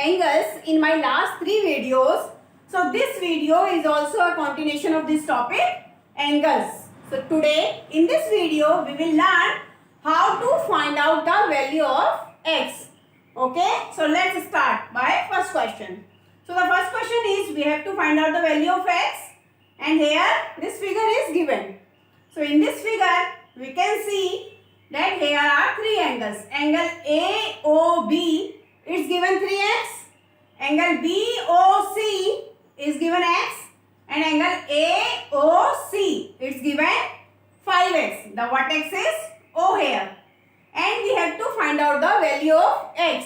angles in my last 3 videos. So this video is also a continuation of this topic, angles. So today in this video we will learn how to find out the value of x. Okay, so let's start by first question. So the first question is we have to find out the value of x, and here this figure is given. So in this figure we can see that here are 3 angles. Angle AOB is given 3x, angle BOC is given x, and angle AOC is given 5x. The vertex is O here, and we have to find out the value of x.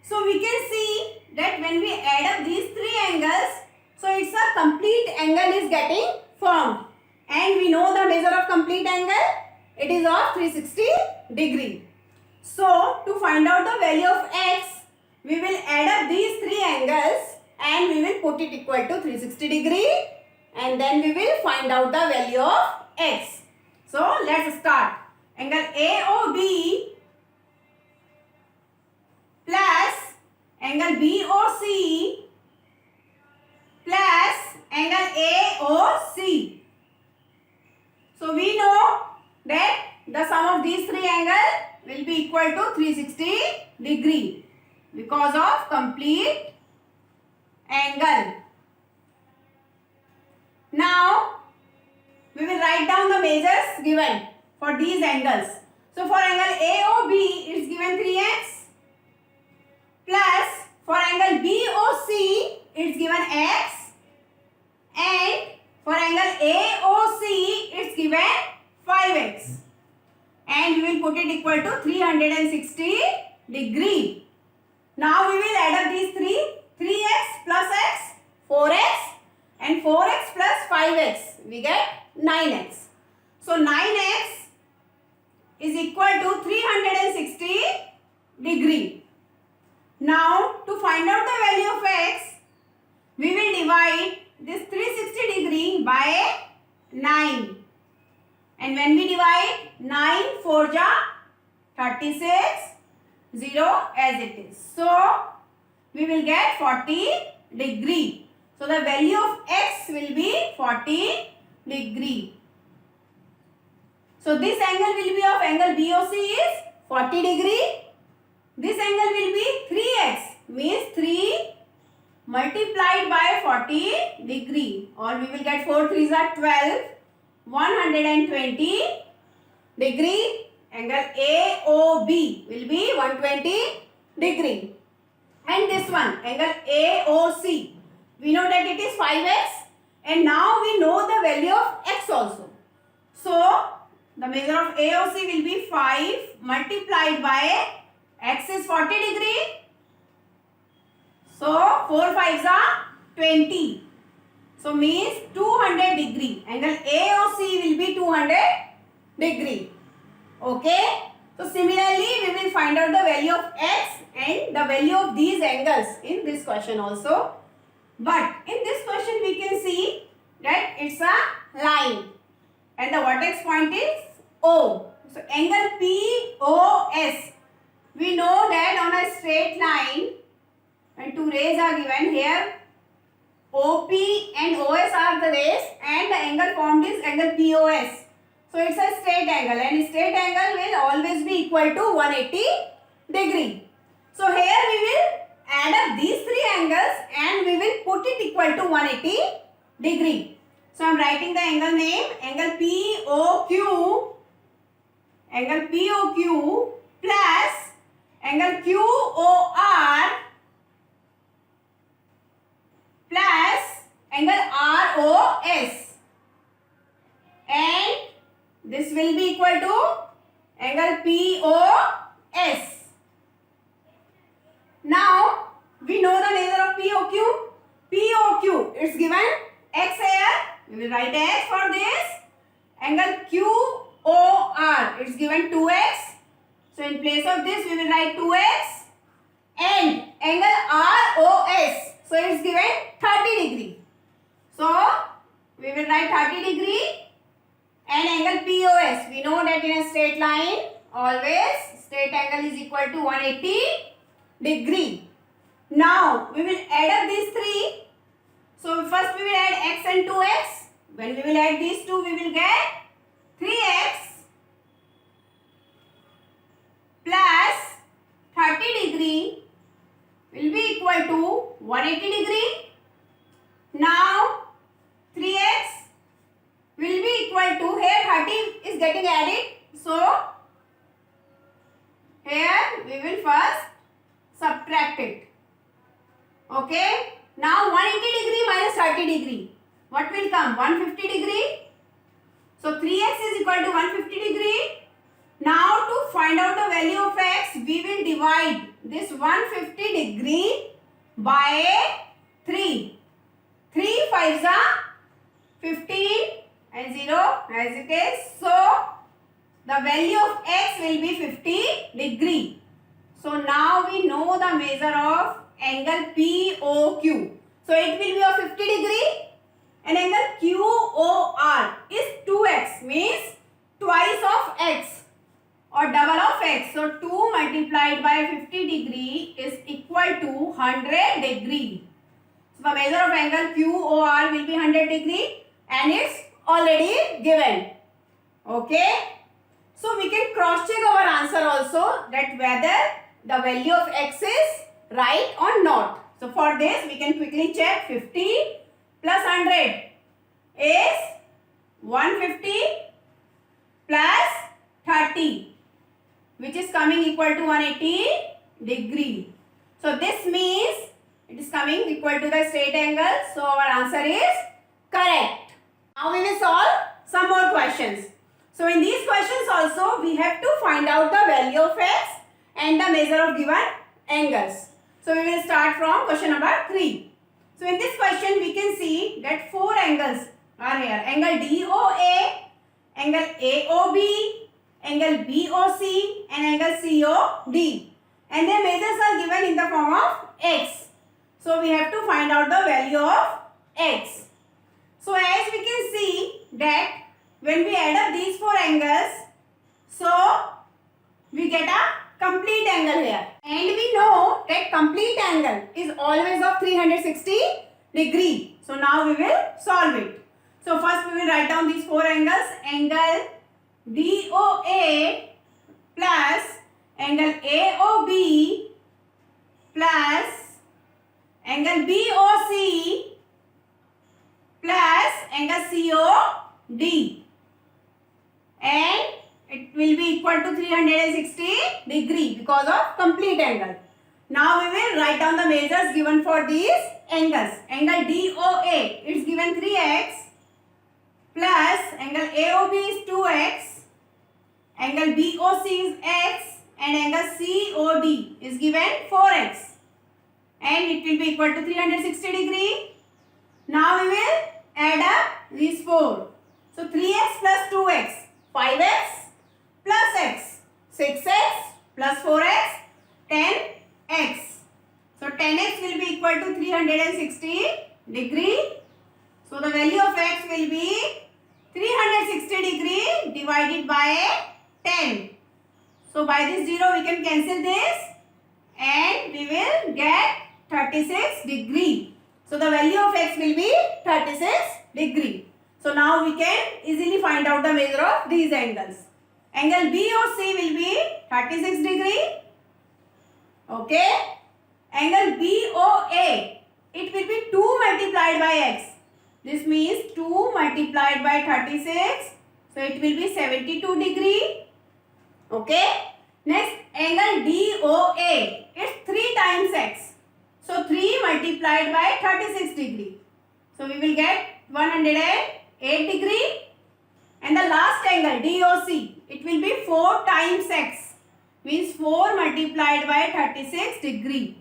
So we can see that when we add up these 3 angles, so it's a complete angle is getting formed, and we know the measure of complete angle, it is of 360 degree. So to find out the value of x, we will add up these 3 angles and we will put it equal to 360 degree, and then we will find out the value of x. So let's start. Angle AOB plus angle BOC plus angle AOC. So we know that the sum of these 3 angles will be equal to 360 degree because of complete angle. Now we will write down the measures given for these angles. So for angle AOB it is given 3x, plus for angle BOC it is given x, and for angle AOC it is given 5x, and we will put it equal to 360 degree. Now we will add up these 3x plus x, 4x, and 4x plus 5x, we get 9x. So 9x is equal to 360 degree. Now to find out the value of x, we will divide this 360 degree by 9. And when we divide 9 4 ja 36, 0 as it is. So we will get 40 degree. So the value of x will be 40 degree. So this angle will be of angle BOC is 40 degree. This angle will be 3x, means 3 multiplied by 40 degree, or we will get 4 3s are 12, 120 degree. Angle AOB will be 120 degree. And this one, angle AOC, we know that it is 5x, and now we know the value of x also. So the measure of AOC will be 5 multiplied by x is 40 degree. So 4 5s are 20. So means 200 degree. Angle AOC will be 200 degree. Okay. So similarly we will find out the value of x and the value of these angles in this question also. But in this question we can see that it's a line and the vertex point is O. So angle POS, we know that on a straight line, and 2 rays are given here, OP and OS are the rays, and the angle formed is angle POS. So it's a straight angle, and straight angle will always be equal to 180 degree. So here we will add up these 3 angles and we will put it equal to 180 degree. So I am writing the angle name, angle POQ plus angle QOR plus angle ROS, and this will be equal to angle POS. Now we know the measure of POQ. POQ it's given x here, we will write x for this. Angle QOR it's given 2x, so in place of this we will write 2x, and angle ROS, so it's given 30 degree. So we will write 30 degree, and angle POS, we know that in a straight line always straight angle is equal to 180 degree. Now we will add up these three. So first we will add x and 2x. When we will add these two, we will get 3x plus 30 degree will be equal to 180 degree. Now 3x will be equal to, here 30 is getting added. So here we will first subtract it. Okay. Now 180 degree minus 30 degree. What will come? 150 degree. So 3x is equal to 150 degree. Now to find out the value of x, we will divide this 150 degree by 3. 3 5s are 15 and 0 as it is. So the value of x will be 50 degree. So now we know the measure of angle POQ. So it will be of 50 degree. And angle QOR is 2x, means twice of x or double of x. So 2 multiplied by 50 degree is equal to 100 degree. So the measure of angle QOR will be 100 degree and it's already given. Okay. So we can cross check our answer also, that whether the value of x is right or not. So for this we can quickly check. 50 plus 100 is 150 plus 30, which is coming equal to 180 degree. So this means it is coming equal to the straight angle. So our answer is correct. Now we will solve some more questions. So in these questions also we have to find out the value of x and the measure of given angles. So we will start from question number 3. So in this question we can see that 4 angles are here. Angle DOA, angle AOB, angle BOC and angle COD. And their measures are given in the form of x. So we have to find out the value of x. So as we can see that when we add up these 4 angles, so we get a complete angle here. And we know that complete angle is always of 360 degree. So now we will solve it. So first we will write down these 4 angles. Angle DOA plus angle AOB plus angle BOC plus angle COD. And it will be equal to 360 degree because of complete angle. Now we will write down the measures given for these angles. Angle DOA is given 3x plus angle AOB is 2x, angle BOC is x and angle COD is given 4x and it will be equal to 360 degree. Now we will add up these 4. So 3x plus 2x, 5x plus x, 6x plus 4x, 10x. So 10x will be equal to 360 degree. So the value of x will be 360 degree divided by 10. So by this 0 we can cancel this and we will get 36 degree. So the value of x will be 36 degree. So now we can easily find out the measure of these angles. Angle BOC will be 36 degree. Okay. Angle BOA, it will be 2 multiplied by x. This means 2 multiplied by 36. So it will be 72 degree. Okay. Next, angle DOA, it's 3 times x. So 3 multiplied by 36 degree. So we will get 108 degree. And the last angle DOC, it will be 4 times x. Means 4 multiplied by 36 degree.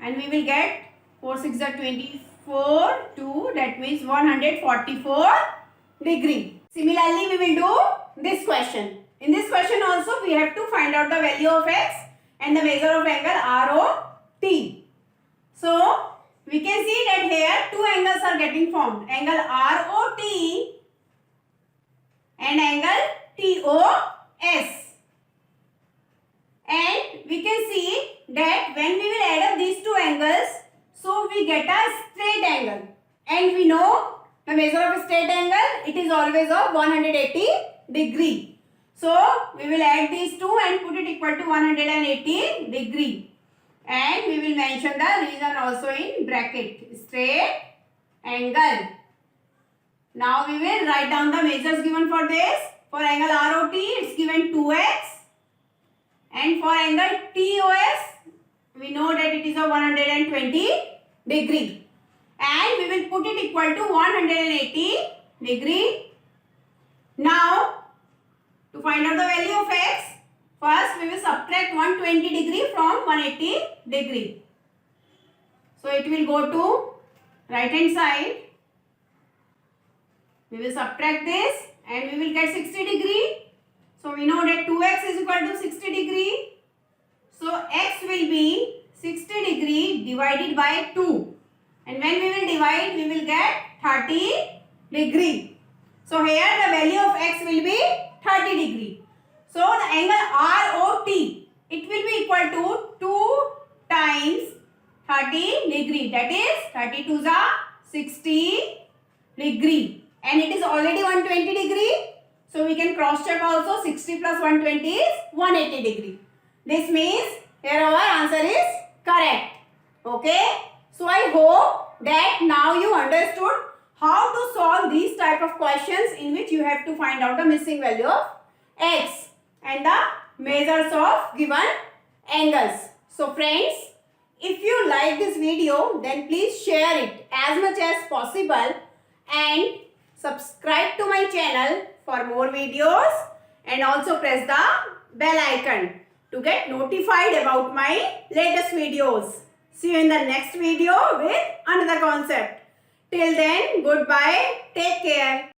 And we will get 4 6 are 24, 2, that means 144 degree. Similarly, we will do this question. In this question also, we have to find out the value of x and the measure of angle ROT. So, we can see that here 2 angles are getting formed. Angle ROT and angle TOS. And we we can see that when we will add up these two angles, so we get a straight angle. And we know the measure of a straight angle, it is always of 180 degree. So we will add these two and put it equal to 180 degree. And we will mention the reason also in bracket, straight angle. Now we will write down the measures given for this. For angle ROT, it's given 2x. And for angle TOS, we know that it is a 120 degree. And we will put it equal to 180 degree. Now, to find out the value of x, first we will subtract 120 degree from 180 degree. So it will go to right hand side. We will subtract this and we will get 60 degree. So we know that 2x is equal to 60 degree. So x will be 60 degree divided by 2. And when we will divide, we will get 30 degree. So here the value of x will be 30 degree. So the angle ROT, it will be equal to 2 times 30 degree. That is 32 is 60 degree. And it is already 120 degree. So we can cross check also. 60 plus 120 is 180 degree. This means here our answer is correct. Okay. So I hope that now you understood how to solve these type of questions in which you have to find out the missing value of x and the measures of given angles. So friends, if you like this video, then please share it as much as possible and subscribe to my channel for more videos and also press the bell icon to get notified about my latest videos. See you in the next video with another concept. Till then, goodbye. Take care.